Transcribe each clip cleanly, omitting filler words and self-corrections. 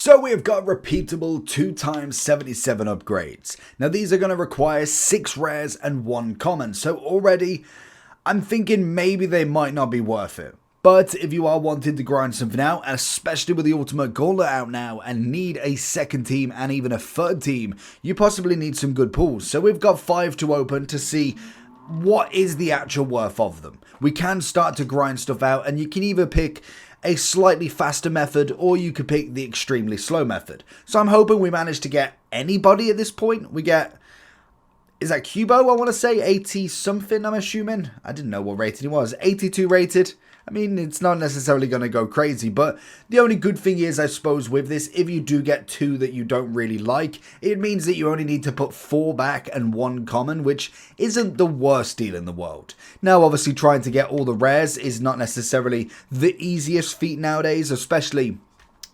So we've got repeatable 2x77 upgrades. Now these are going to require 6 rares and 1 common, so already I'm thinking maybe they might not be worth it. But if you are wanting to grind something out, and especially with the Ultimate Gauntlet out now and need a second team and even a third team, you possibly need some good pulls. So we've got 5 to open to see what is the actual worth of them. We can start to grind stuff out, and you can either pick a slightly faster method or you could pick the extremely slow method. So I'm hoping we manage to get anybody at this point. We get, is that Cubo, I want to say, 80 something I'm assuming. I didn't know what rating he was. 82 rated. I mean, it's not necessarily going to go crazy, but the only good thing is, I suppose, with this, if you do get 2 that you don't really like, it means that you only need to put 4 back and 1 common, which isn't the worst deal in the world. Now, obviously, trying to get all the rares is not necessarily the easiest feat nowadays, especially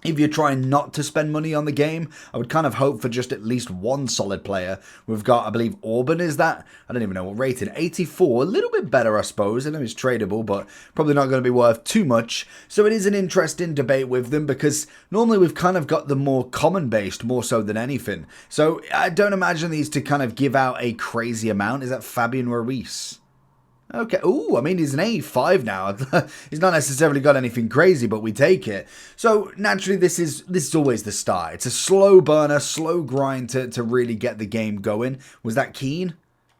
if you're trying not to spend money on the game. I would kind of hope for just at least 1 solid player. We've got, I believe, Orban is that? I don't even know what rated. 84, a little bit better, I suppose. I know it's tradable, but probably not going to be worth too much. So it is an interesting debate with them, because normally we've kind of got the more common-based, more so than anything. So I don't imagine these to kind of give out a crazy amount. Is that Fabian Ruiz? Okay, ooh, I mean, he's an 85 now. He's not necessarily got anything crazy, but we take it. So, naturally, this is always the start. It's a slow burner, slow grind to really get the game going. Was that Keen?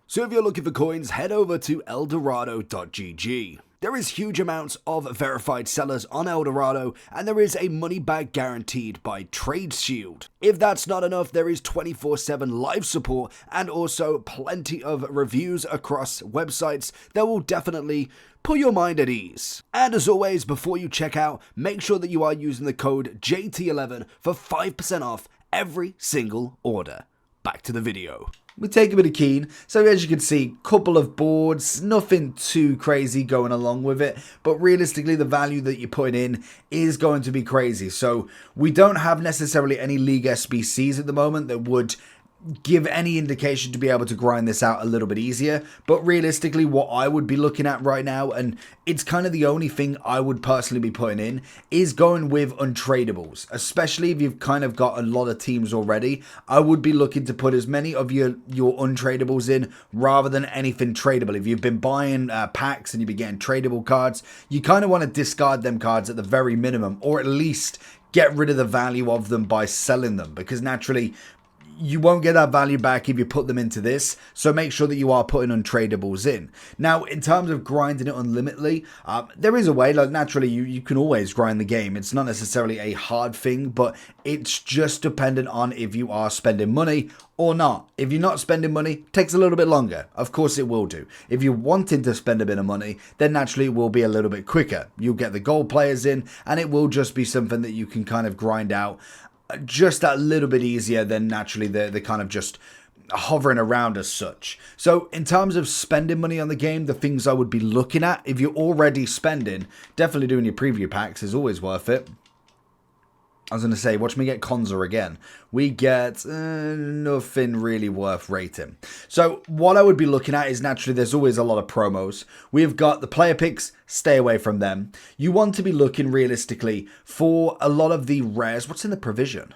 So, if you're looking for coins, head over to eldorado.gg. There is huge amounts of verified sellers on Eldorado, and there is a money back guaranteed by Trade Shield. If that's not enough, there is 24/7 live support and also plenty of reviews across websites that will definitely put your mind at ease. And as always, before you check out, make sure that you are using the code JT11 for 5% off every single order. Back to the video. We take a bit of Keen, so as you can see, couple of boards, nothing too crazy going along with it, but realistically the value that you're putting in is going to be crazy. So we don't have necessarily any League SBCs at the moment that would give any indication to be able to grind this out a little bit easier, but realistically what I would be looking at right now, and it's kind of the only thing I would personally be putting in, is going with untradables. Especially if you've kind of got a lot of teams already, I would be looking to put as many of your untradables in rather than anything tradable. If you've been buying packs and you've been getting tradable cards, you kind of want to discard them cards at the very minimum, or at least get rid of the value of them by selling them, because naturally you won't get that value back if you put them into this, so make sure that you are putting untradables in. Now, in terms of grinding it unlimitedly, there is a way. Like, naturally, you can always grind the game. It's not necessarily a hard thing, but it's just dependent on if you are spending money or not. If you're not spending money, it takes a little bit longer. Of course it will do. If you're wanting to spend a bit of money, then naturally it will be a little bit quicker. You'll get the gold players in, and it will just be something that you can kind of grind out just that little bit easier than naturally the kind of just hovering around as such. So in terms of spending money on the game, the things I would be looking at, if you're already spending, definitely doing your preview packs is always worth it. I was going to say, watch me get Konza again. We get nothing really worth rating. So what I would be looking at is, naturally, there's always a lot of promos. We've got the player picks, stay away from them. You want to be looking realistically for a lot of the rares. What's in the provision?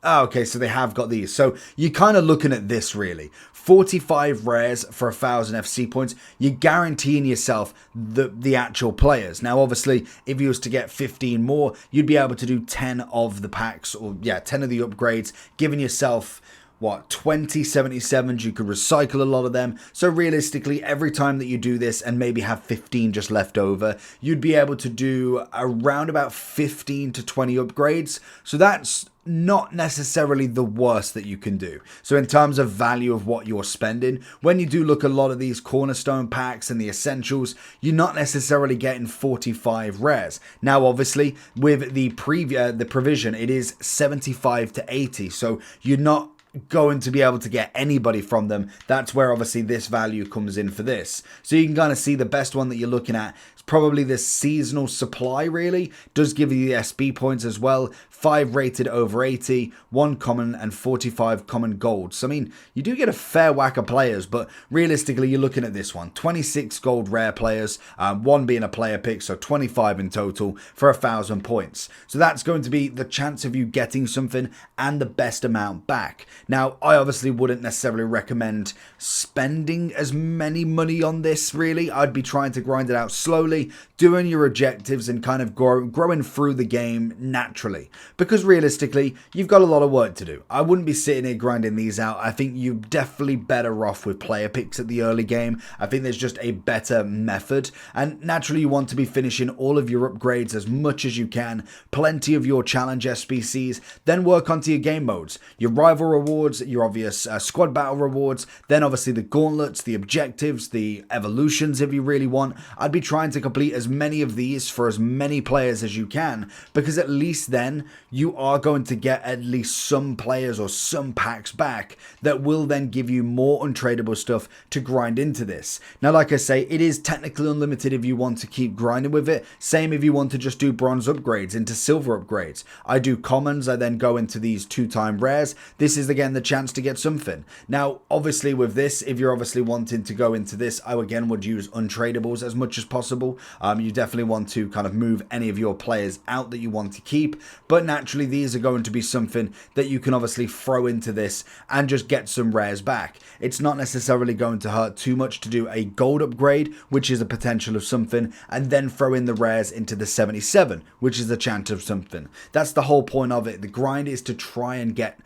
Oh, okay, so they have got these. So you're kind of looking at this, really. 45 rares for 1,000 FC points. You're guaranteeing yourself the actual players. Now, obviously, if you was to get 15 more, you'd be able to do 10 of the packs, or, yeah, 10 of the upgrades, giving yourself, what, 20 77s. You could recycle a lot of them. So realistically, every time that you do this and maybe have 15 just left over, you'd be able to do around about 15 to 20 upgrades. So that's not necessarily the worst that you can do. So in terms of value of what you're spending, when you do look at a lot of these cornerstone packs and the essentials, you're not necessarily getting 45 rares. Now, obviously, with the provision, it is 75 to 80. So you're not going to be able to get anybody from them. That's where obviously this value comes in for this. So you can kind of see the best one that you're looking at is probably the seasonal supply really. Does give you the SB points as well. 5 rated over 80, 1 common and 45 common gold. So I mean, you do get a fair whack of players, but realistically you're looking at this one. 26 gold rare players, 1 being a player pick, so 25 in total for 1,000 points. So that's going to be the chance of you getting something and the best amount back. Now, I obviously wouldn't necessarily recommend spending as many money on this really. I'd be trying to grind it out slowly, doing your objectives and kind of growing through the game naturally. Because realistically, you've got a lot of work to do. I wouldn't be sitting here grinding these out. I think you're definitely better off with player picks at the early game. I think there's just a better method. And naturally, you want to be finishing all of your upgrades as much as you can. Plenty of your challenge SBCs. Then work onto your game modes. Your rival rewards, your obvious squad battle rewards. Then obviously the gauntlets, the objectives, the evolutions if you really want. I'd be trying to complete as many of these for as many players as you can. Because at least then you are going to get at least some players or some packs back that will then give you more untradeable stuff to grind into this. Now, like I say, it is technically unlimited if you want to keep grinding with it. Same if you want to just do bronze upgrades into silver upgrades. I do commons, I then go into these 2-time rares. This is again the chance to get something. Now, obviously with this, if you're obviously wanting to go into this, I again would use untradables as much as possible. You definitely want to kind of move any of your players out that you want to keep, but naturally these are going to be something that you can obviously throw into this and just get some rares back. It's not necessarily going to hurt too much to do a gold upgrade, which is a potential of something, and then throw in the rares into the 77, which is a chance of something. That's the whole point of it. The grind is to try and get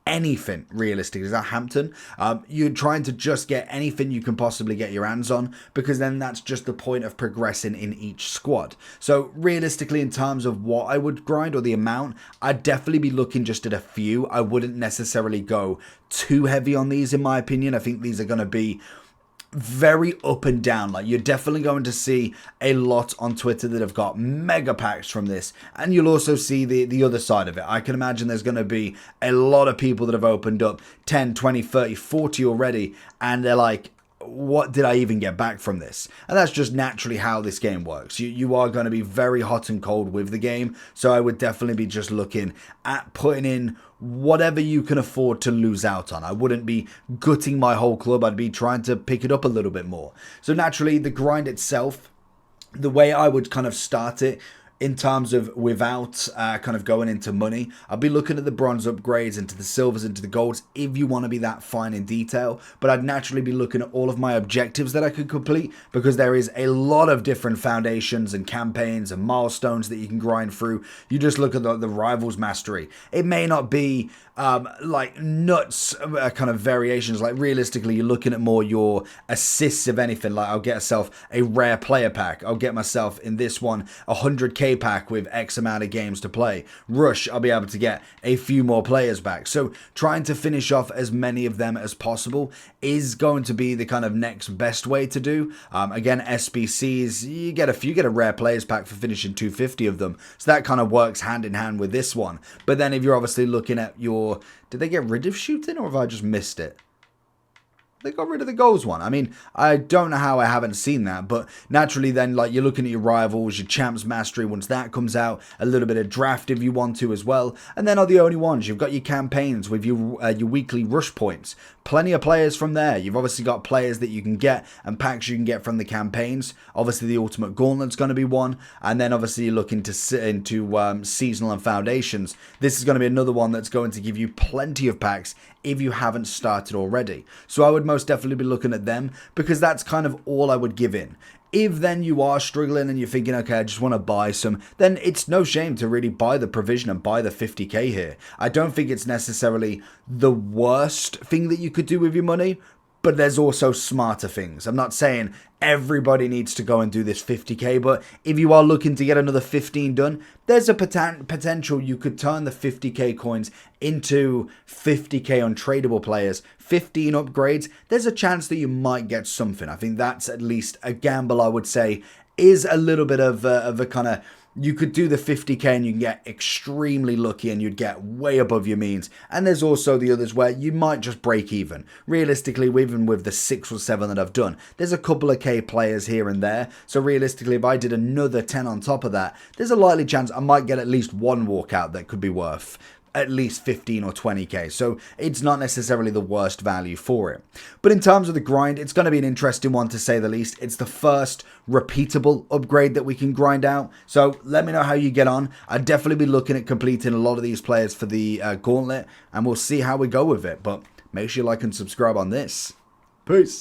anything realistic. Is that Hampton? You're trying to just get anything you can possibly get your hands on, because then that's just the point of progressing in each squad. So realistically, in terms of what I would grind or the amount, I'd definitely be looking just at a few. I wouldn't necessarily go too heavy on these in my opinion. I think these are going to be very up and down. Like, you're definitely going to see a lot on Twitter that have got mega packs from this, and you'll also see the other side of it. I can imagine there's going to be a lot of people that have opened up 10, 20, 30, 40 already, and they're like, what did I even get back from this? And that's just naturally how this game works. You are going to be very hot and cold with the game, so I would definitely be just looking at putting in whatever you can afford to lose out on. I wouldn't be gutting my whole club. I'd be trying to pick it up a little bit more. So naturally, the grind itself, the way I would kind of start it, in terms of without kind of going into money, I'll be looking at the bronze upgrades, into the silvers, into the golds, if you want to be that fine in detail. But I'd naturally be looking at all of my objectives that I could complete, because there is a lot of different foundations and campaigns and milestones that you can grind through. You just look at the rivals mastery. It may not be like nuts kind of variations. Like realistically, you're looking at more your assists, if anything. Like, I'll get myself a rare player pack. I'll get myself in this one 100k pack with X amount of games to play. Rush, I'll be able to get a few more players back. So trying to finish off as many of them as possible is going to be the kind of next best way to do. Again, SBCs, you get a rare players pack for finishing 250 of them. So that kind of works hand in hand with this one. But then if you're obviously looking at your, did they get rid of shooting, or have I just missed it? They got rid of the goals one. I mean, I don't know how I haven't seen that, but naturally then, like, you're looking at your rivals, your champs mastery, once that comes out, a little bit of draft if you want to as well, and then are the only ones. You've got your campaigns with your weekly rush points. Plenty of players from there. You've obviously got players that you can get and packs you can get from the campaigns. Obviously, the Ultimate Gauntlet's going to be one, and then obviously you're looking to sit into seasonal and foundations. This is going to be another one that's going to give you plenty of packs if you haven't started already. So I would most definitely be looking at them, because that's kind of all I would give in. If then you are struggling and you're thinking, okay, I just want to buy some, then it's no shame to really buy the provision and buy the 50k here. I don't think it's necessarily the worst thing that you could do with your money, but there's also smarter things. I'm not saying everybody needs to go and do this 50k, but if you are looking to get another 15 done, there's a potential you could turn the 50k coins into 50k untradeable players, 15 upgrades. There's a chance that you might get something. I think that's at least a gamble, I would say, is a little bit of a kind of you could do the 50k and you can get extremely lucky and you'd get way above your means. And there's also the others where you might just break even. Realistically, even with the 6 or 7 that I've done, there's a couple of k players here and there. So realistically, if I did another 10 on top of that, there's a likely chance I might get at least one walkout that could be worth at least 15 or 20k, so it's not necessarily the worst value for it. But in terms of the grind, it's going to be an interesting one to say the least. It's the first repeatable upgrade that we can grind out, so let me know how you get on. I'd definitely be looking at completing a lot of these players for the gauntlet, and we'll see how we go with it. But make sure you like and subscribe on this. Peace.